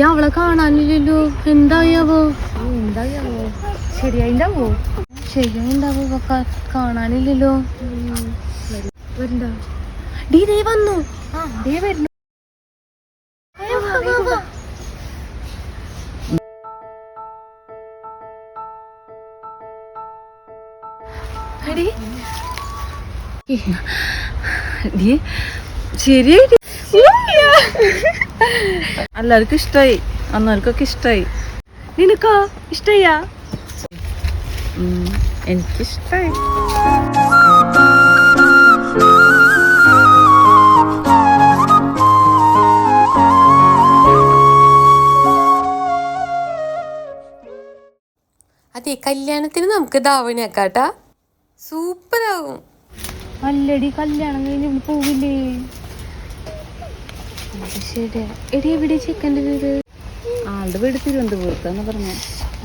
അവളെ കാണാനില്ലല്ലോ. എന്തായാവോ ശരിയായിണ്ടാവോ കാണാനില്ലല്ലോ. ഡീ വന്നു. വരുന്നു. ശരിയായി. എല്ലാവർക്കും ഇഷ്ടായി, അന്നവർക്കൊക്കെ ഇഷ്ടായി. നിനക്കോ ഇഷ്ടായ? എനിക്കിഷ്ടായി. അതെ, കല്യാണത്തിന് നമുക്ക് ധാവണിയാക്കാട്ടാ. സൂപ്പറാവും. അല്ലടി, കല്യാണം കഴിഞ്ഞ് പോവില്ലേ? ശരിയാ. എടി, എവിടെ ചെക്കൻ്റെ വീട്? ആളുടെ വീട് തിരുവനന്തപുരത്താന്ന് പറഞ്ഞ.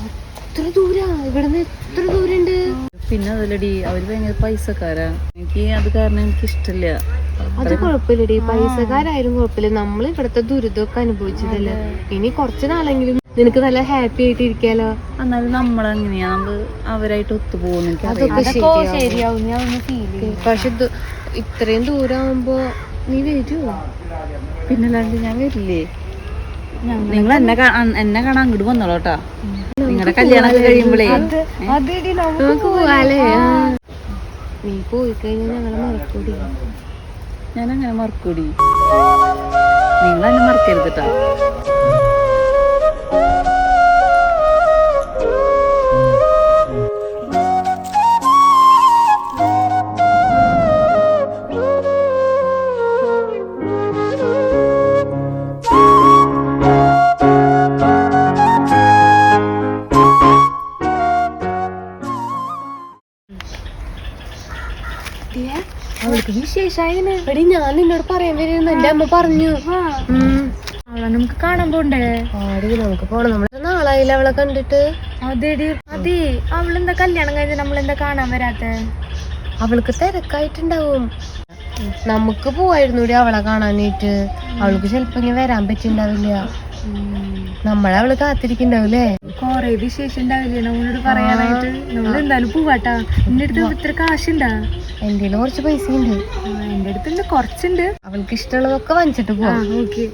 എത്ര ദൂരാ? ഇവിടുന്ന് എത്ര ദൂരണ്ട്? പിന്നെ അതല്ലടി, അവര് ഭയങ്കര പൈസക്കാരാ. എനിക്ക് അത് കാരണം എനിക്ക് ഇഷ്ടല്ല. അത് കുഴപ്പമില്ലടി, പൈസക്കാരായാലും കുഴപ്പമില്ല. നമ്മൾ ഇവിടുത്തെ ദുരിതമൊക്കെ അനുഭവിച്ചതല്ലേ. ഇനി കുറച്ച് നാളെങ്കിലും നിനക്ക് നല്ല ഹാപ്പി ആയിട്ട് ഇരിക്കാലോ. എന്നാലും നമ്മളെങ്ങനെയാ, നമ്മള് അവരായിട്ട് ഒത്തുപോകുന്നു. ശരിയാവും. പക്ഷെ ഇത്രയും ദൂരാകുമ്പോ നീ വരുമോ? പിന്നല്ലാണ്ട് ഞാൻ വരില്ലേ. നിങ്ങൾ എന്നെ കാണാൻ അങ്ങോട്ട് വന്നോളൂട്ടാ. നിങ്ങളുടെ കല്യാണം കഴിയുമ്പോഴേ നമുക്ക് പോവാലേ. നീ പോയി കഴിഞ്ഞാൽ ഞങ്ങളെ മറക്കൂടി. ഞാനങ്ങനെ മറക്കൂടി. നിങ്ങളെന്നെ മറക്കരുതട്ടാ. അവൾക്ക് വിശേഷായിന്. എടി, ഞാൻ നിന്നോട് പറയാൻ വരുന്നു. എന്റെ അമ്മ പറഞ്ഞു. അവളെ നമുക്ക് കാണാൻ പോണ്ടേ? ആടി, നമുക്ക് പോണം. നമ്മള് നാളായില്ല അവളെ കണ്ടിട്ട്. അതെടി, അതെ. അവളെന്താ കല്യാണം കഴിഞ്ഞ നമ്മളെന്താ കാണാൻ വരാത്ത? അവൾക്ക് തിരക്കായിട്ടുണ്ടാവും. നമുക്ക് പോവായിരുന്നു അവളെ കാണാനായിട്ട്. അവൾക്ക് ചിലപ്പോ ഇങ്ങനെ വരാൻ പറ്റിണ്ടാവില്ല. നമ്മളവള് കാത്തിരിക്കണ്ടാവൂലേ. കൊറേ വിശേഷം ഉണ്ടാവില്ലേ നമ്മളോട് പറയാനായിട്ട്. നമ്മൾ എന്തായാലും പോവാട്ടാ. എന്റെ അടുത്ത് ഇത്ര കാശുണ്ടാ? എന്റെ കുറച്ച് പൈസ ഉണ്ട്. എന്റെ അടുത്തുണ്ട്, കുറച്ചുണ്ട്. അവൾക്ക് ഇഷ്ടമുള്ളതൊക്കെ വാങ്ങിച്ചിട്ട് പോവാം. ഓക്കെ.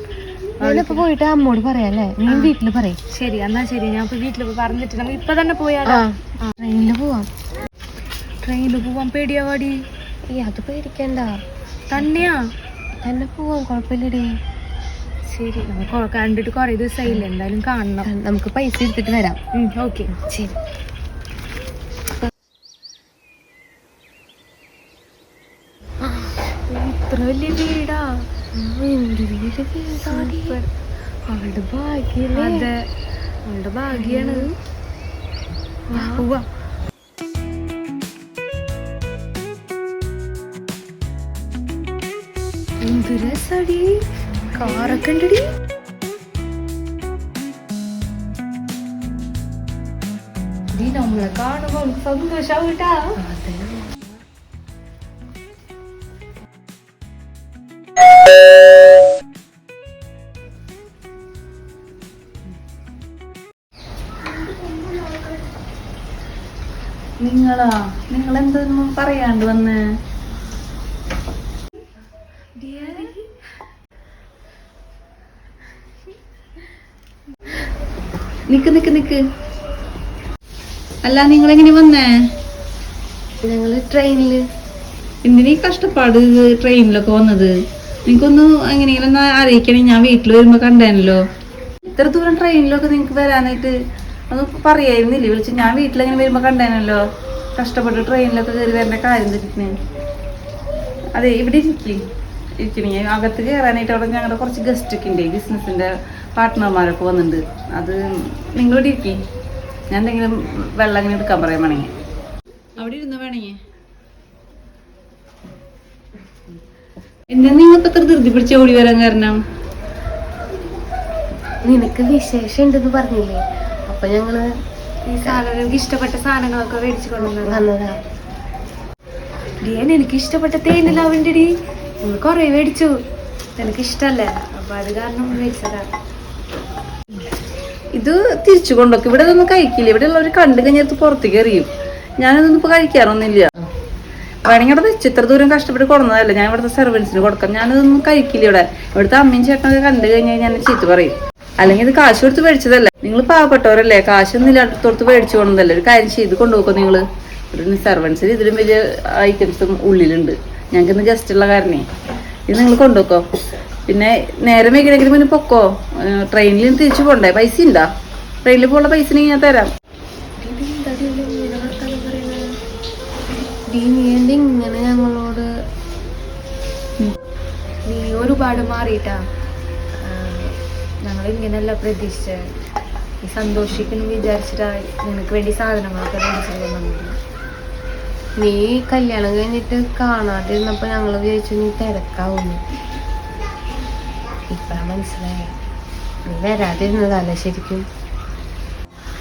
ഞാനിപ്പോ പോയിട്ട് അമ്മോട് പറയാല്ലേ. നീ വീട്ടില് പറയും. ശരി, എന്നാ ശരി. ഞാൻ ഇപ്പൊ വീട്ടിൽ പറഞ്ഞിട്ട് നമുക്ക് ഇപ്പൊ തന്നെ പോയാലോ? ട്രെയിനില് പോവാം. ട്രെയിനിൽ പോവാൻ പേടിയാവാടി. അത് പേടിക്കണ്ട. തന്നെയാ? തന്നെ പോവാം, കുഴപ്പമില്ലടി. ശരി, നമുക്ക് കണ്ടിട്ട് കൊറേ ദിവസമായില്ല, എന്തായാലും കാണണം. നമുക്ക് പൈസ എടുത്തിട്ട് വരാം. ഓക്കെ, ശരി. ഇത്ര വലിയ വീടാ. അവളുടെ ഭാഗ്യല്ലേ. അതെ, അവളുടെ ഭാഗ്യാണ്. പോവാ. എന്ത് രസടി, കാറൊക്കെ ഉണ്ടടി. നമ്മളെ കാണുമ്പോ സന്തോഷാവും കേട്ടാ. നിങ്ങളെന്തൊന്നും പറയാണ്ട് വന്ന്? നിക്ക്. അല്ല, നിങ്ങളെങ്ങനെ വന്നേ? ഞങ്ങള് ട്രെയിനില്. എന്തിനീ കഷ്ടപ്പാട് ട്രെയിനിലൊക്കെ വന്നത്? നിങ്ങൾക്കൊന്ന് എങ്ങനെയെങ്കിലും ഒന്ന് അറിയിക്കണേ, ഞാൻ വീട്ടിൽ വരുമ്പോ കണ്ടേനല്ലോ. ഇത്ര ദൂരം ട്രെയിനിലൊക്കെ നിങ്ങക്ക് വരാനായിട്ട് ഒന്ന് പറയായിരുന്നില്ലേ? വിളിച്ച് ഞാൻ വീട്ടിലെങ്ങനെ വരുമ്പോ കണ്ടേനല്ലോ. കഷ്ടപ്പെട്ട് ട്രെയിനിലൊക്കെ കയറി വരേണ്ട കാര്യം തിരിക്കണേ. അതെ, ഇവിടെ ഇരിക്കണേ. അകത്ത് കയറാനായിട്ട് അവിടെ ഞങ്ങളുടെ കുറച്ച് ഗസ്റ്റ് ഒക്കെ ഉണ്ട്, ബിസിനസിന്റെ പാർട്ട്ണർമാരൊക്കെ വന്നിട്ടുണ്ട്. അത് നിങ്ങളിവിടെ ഇരിക്കേ, ഞാൻ എന്തെങ്കിലും വെള്ളം ഇങ്ങനെ എടുക്കാൻ പറയാൻ വേണമെങ്കിൽ അവിടെ ഇരുന്ന് വേണമെങ്കിൽ. എന്താ നിങ്ങൾക്ക് എത്ര ധൃതി പിടിച്ച ഓടി വരാൻ കാരണം? നിനക്ക് വിശേഷം ഉണ്ടെന്ന് പറഞ്ഞില്ലേ, അപ്പൊ ഞങ്ങള് ഈ സാധനം ഇഷ്ടപ്പെട്ട സാധനങ്ങളൊക്കെ മേടിച്ചു കൊണ്ടുവന്നതാ. എനിക്ക് ഇഷ്ടപ്പെട്ട തേനിലാവിൻ്റെ ഡി നിങ്ങൾ കൊറേ മേടിച്ചു, എനിക്ക് ഇഷ്ടല്ലേ, അപ്പൊ അത് കാരണം മേടിച്ചതാ. ഇത് തിരിച്ചു കൊണ്ടോക്കെ ഇവിടെ ഒന്നും കഴിക്കില്ല. ഇവിടെ ഉള്ളവർ കണ്ടു കഴിഞ്ഞിട്ട് പുറത്തേക്ക് എറിയും. ഞാനതൊന്നും ഇപ്പൊ കഴിക്കാറൊന്നുമില്ല. വേണമെങ്കിൽ അവിടെ വെച്ച് ഇത്ര ദൂരം കഷ്ടപ്പെട്ട് കൊടുന്നതല്ല, ഞാൻ ഇവിടുത്തെ സെർവൻസിന് കൊടുക്കാം. ഞാനതൊന്നും കഴിക്കില്ല. ഇവിടുത്തെ അമ്മയും ചേട്ടനൊക്കെ കണ്ടു കഴിഞ്ഞാൽ ഞാൻ ചീത്ത പറയും. അല്ലെങ്കിൽ ഇത് കാശ് കൊടുത്ത് മേടിച്ചതല്ല. നിങ്ങൾ പാവപ്പെട്ടവരല്ലേ, കാശൊന്നും ഇല്ലാത്തടത്ത് മേടിച്ചു കൊണ്ടതല്ലേ. ഒരു കാര്യം ചെയ്ത് കൊണ്ടുപോക്കോ നിങ്ങള്. ഇവിടെ സെർവൻസിന് ഇതിലും വലിയ ഐറ്റംസും ഉള്ളിലുണ്ട്. ഞങ്ങൾക്ക് ഇന്ന് ജസ്റ്റ് ഉള്ള കാരണേ ഇത് നിങ്ങൾ കൊണ്ടുപോക്കോ. പിന്നെ നേരെ മേഖലയ്ക്ക് മുന്നേ പൊക്കോ. ട്രെയിനിൽ തിരിച്ചു പോണ്ടേ? പൈസ ഉണ്ടാ? ട്രെയിനിൽ പോകാനുള്ള പൈസ ഞാൻ തരാം. ഇങ്ങനെ ഞങ്ങളോട് നീ ഒരുപാട് മാറിയിട്ടാ. ഞങ്ങൾ ഇങ്ങനെയല്ല പ്രതീക്ഷിച്ച. നീ സന്തോഷിക്കുന്നു വിചാരിച്ചിട്ടാ നിനക്ക് വേണ്ടി സാധനങ്ങളൊക്കെ മേടിച്ചിട്ട്. നീ കല്യാണം കഴിഞ്ഞിട്ട് കാണാതിരുന്നപ്പോ ഞങ്ങള് വിചാരിച്ചു നീ തിരക്കാവുന്നു. ഇപ്പഴാ മനസ്സിലായ നീ വരാതിരുന്നതല്ല ശരിക്കും.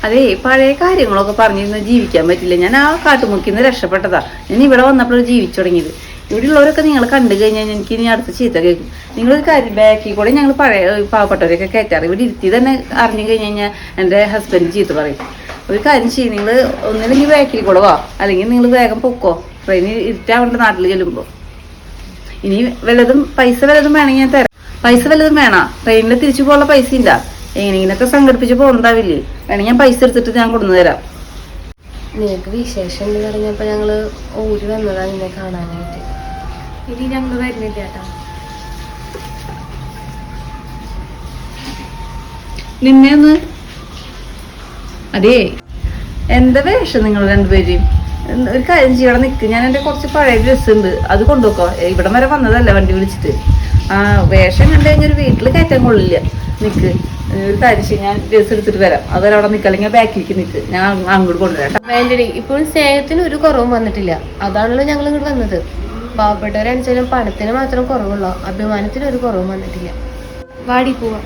അതെ, പഴയ കാര്യങ്ങളൊക്കെ പറഞ്ഞിരുന്ന ജീവിക്കാൻ പറ്റില്ല. ഞാൻ ആ കാട്ടുമുക്കിന്ന് രക്ഷപ്പെട്ടതാ. ഞാൻ ഇവിടെ വന്നപ്പോൾ ജീവിച്ചു തുടങ്ങിയത്. ഇവിടെ ഉള്ളവരൊക്കെ നിങ്ങൾ കണ്ടു കഴിഞ്ഞാൽ എനിക്ക് ഇനി അടുത്ത ചീത്ത കേൾക്കും. നിങ്ങളൊരു കാര്യം, ബാക്കിൽ കൂടെ ഞങ്ങൾ പഴയ പാവപ്പെട്ടവരെയൊക്കെ കയറ്റാറ്. ഇവിടെ ഇരുത്തി തന്നെ അറിഞ്ഞു കഴിഞ്ഞ് കഴിഞ്ഞാൽ എൻ്റെ ഹസ്ബൻഡ് ചീത്ത പറയും. ഒരു കാര്യം ചെയ്യും, നിങ്ങൾ ഒന്നില്ലെങ്കിൽ ബാക്കിൽ കൂടെ വാ, അല്ലെങ്കിൽ നിങ്ങൾ വേഗം പൊക്കോ. ട്രെയിനിൽ ഇരുട്ടാവേണ്ട നാട്ടിൽ ചെല്ലുമ്പോൾ. ഇനി പൈസ വല്ലതും വേണമെങ്കിൽ ഞാൻ തരാം. പൈസ വല്ലതും വേണ? ട്രെയിനിൽ തിരിച്ചു പോകാനുള്ള പൈസ ഇല്ല. എങ്ങനെയെങ്കിലൊക്കെ സംഘടിപ്പിച്ച് പോകുന്നുണ്ടാവില്ലേ? വേണമെങ്കിൽ ഞാൻ പൈസ എടുത്തിട്ട് ഞാൻ കൊണ്ടു തരാം. നിനക്ക് വിശേഷം എന്ന് പറഞ്ഞപ്പോ ഞങ്ങള് ഓടി വന്നതാ നിന്നെ കാണാനായിട്ട്. ഇനി ഞങ്ങള് വരുന്നില്ല കേട്ടാ. നിന്നെ ഒന്ന് അതേ, എന്താ വേഷം നിങ്ങൾ രണ്ടുപേരും? ഒരു കാര്യം ചെയ്യണം, നിൽക്ക്. ഞാൻ എൻ്റെ കുറച്ച് പഴയ ഡ്രസ്സ് ഉണ്ട്, അത് കൊണ്ടുപോക്കോ. ഇവിടം വരെ വന്നതല്ല വണ്ടി വിളിച്ചിട്ട്. ആ വേഷം കണ്ടു കഴിഞ്ഞാൽ ഒരു വീട്ടിൽ കയറ്റാൻ കൊള്ളില്ല. നിൽക്ക്, ഒരു കാര്യം ചെയ്യും, ഞാൻ ഡ്രസ്സ് എടുത്തിട്ട് വരാം. അതുവരെ അവിടെ നിൽക്കുക, അല്ലെങ്കിൽ ബാക്കിലേക്ക് നിൽക്ക്, ഞാൻ അങ്ങോട്ട് കൊണ്ടുവരാം. വേണ്ടടി, ഇപ്പോഴും സ്നേഹത്തിന് ഒരു കുറവും വന്നിട്ടില്ല. അതാണല്ലോ ഞങ്ങൾ ഇങ്ങോട്ട് വന്നത്. പാവപ്പെട്ടവരനുസരിച്ചും പണത്തിന് മാത്രം കുറവുള്ളൂ, അഭിമാനത്തിന് ഒരു കുറവും വന്നിട്ടില്ല. വാടി പോവാ.